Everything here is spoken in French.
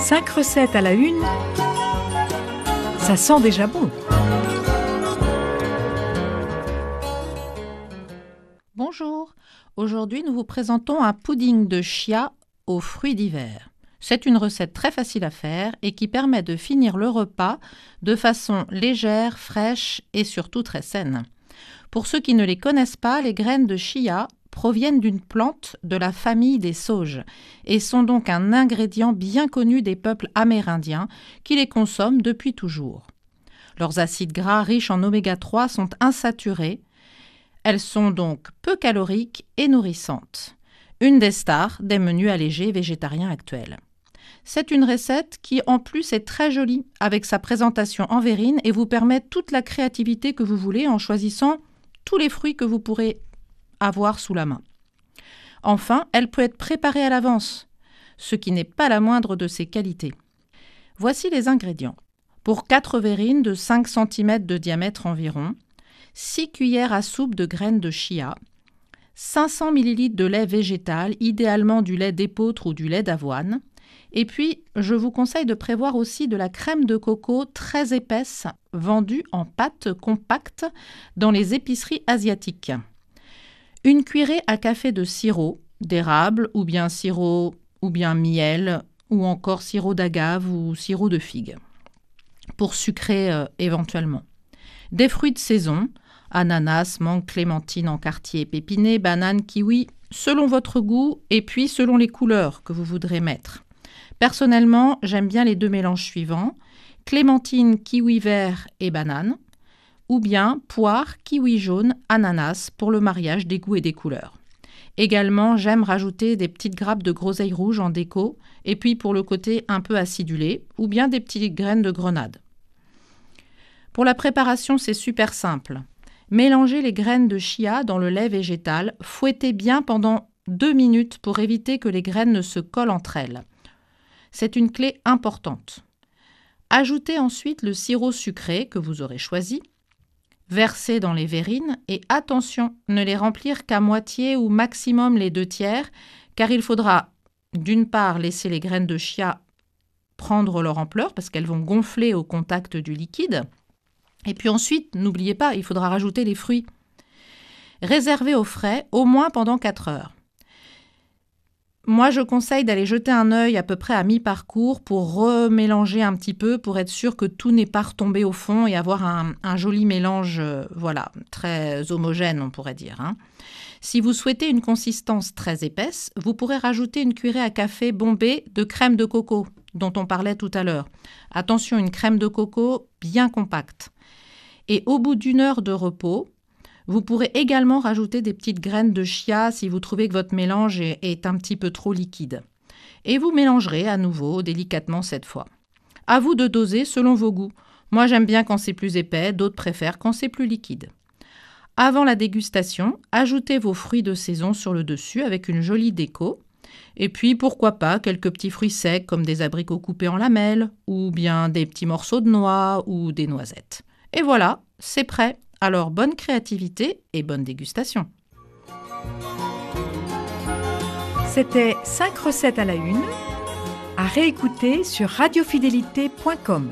5 recettes à la une, ça sent déjà bon. Bonjour, aujourd'hui nous vous présentons un pudding de chia aux fruits d'hiver. C'est une recette très facile à faire et qui permet de finir le repas de façon légère, fraîche et surtout très saine. Pour ceux qui ne les connaissent pas, les graines de chia proviennent d'une plante de la famille des sauges et sont donc un ingrédient bien connu des peuples amérindiens qui les consomment depuis toujours. Leurs acides gras riches en oméga 3 sont insaturés. Elles sont donc peu caloriques et nourrissantes. Une des stars des menus allégés végétariens actuels. C'est une recette qui en plus est très jolie avec sa présentation en verrine et vous permet toute la créativité que vous voulez en choisissant tous les fruits que vous pourrez avoir sous la main. Enfin, elle peut être préparée à l'avance, ce qui n'est pas la moindre de ses qualités. Voici les ingrédients. Pour 4 verrines de 5 cm de diamètre environ, 6 cuillères à soupe de graines de chia, 500 ml de lait végétal, idéalement du lait d'épeautre ou du lait d'avoine. Et puis, je vous conseille de prévoir aussi de la crème de coco très épaisse, vendue en pâte compacte dans les épiceries asiatiques. Une cuillerée à café de sirop d'érable ou bien sirop ou bien miel ou encore sirop d'agave ou sirop de figue pour sucrer éventuellement. Des fruits de saison, ananas, mangue, clémentine en quartier pépiné, banane, kiwi, selon votre goût et puis selon les couleurs que vous voudrez mettre. Personnellement, j'aime bien les 2 mélanges suivants, clémentine, kiwi vert et banane, ou bien poire, kiwi jaune, ananas pour le mariage des goûts et des couleurs. Également, j'aime rajouter des petites grappes de groseille rouge en déco, et puis pour le côté un peu acidulé, ou bien des petites graines de grenade. Pour la préparation, c'est super simple. Mélangez les graines de chia dans le lait végétal, fouettez bien pendant 2 minutes pour éviter que les graines ne se collent entre elles. C'est une clé importante. Ajoutez ensuite le sirop sucré que vous aurez choisi. Versez dans les verrines et attention, ne les remplir qu'à moitié ou maximum les 2/3 car il faudra d'une part laisser les graines de chia prendre leur ampleur parce qu'elles vont gonfler au contact du liquide. Et puis ensuite, n'oubliez pas, il faudra rajouter les fruits. Réservez au frais au moins pendant 4 heures. Moi, je conseille d'aller jeter un œil à peu près à mi-parcours pour remélanger un petit peu, pour être sûr que tout n'est pas retombé au fond et avoir un joli mélange, très homogène, on pourrait dire. Si vous souhaitez une consistance très épaisse, vous pourrez rajouter une cuillerée à café bombée de crème de coco, dont on parlait tout à l'heure. Attention, une crème de coco bien compacte. Et au bout d'1 heure de repos, vous pourrez également rajouter des petites graines de chia si vous trouvez que votre mélange est un petit peu trop liquide. Et vous mélangerez à nouveau délicatement cette fois. À vous de doser selon vos goûts. Moi, j'aime bien quand c'est plus épais, d'autres préfèrent quand c'est plus liquide. Avant la dégustation, ajoutez vos fruits de saison sur le dessus avec une jolie déco. Et puis, pourquoi pas, quelques petits fruits secs comme des abricots coupés en lamelles ou bien des petits morceaux de noix ou des noisettes. Et voilà, c'est prêt. Alors, bonne créativité et bonne dégustation. C'était 5 recettes à la une, à réécouter sur radiofidélité.com.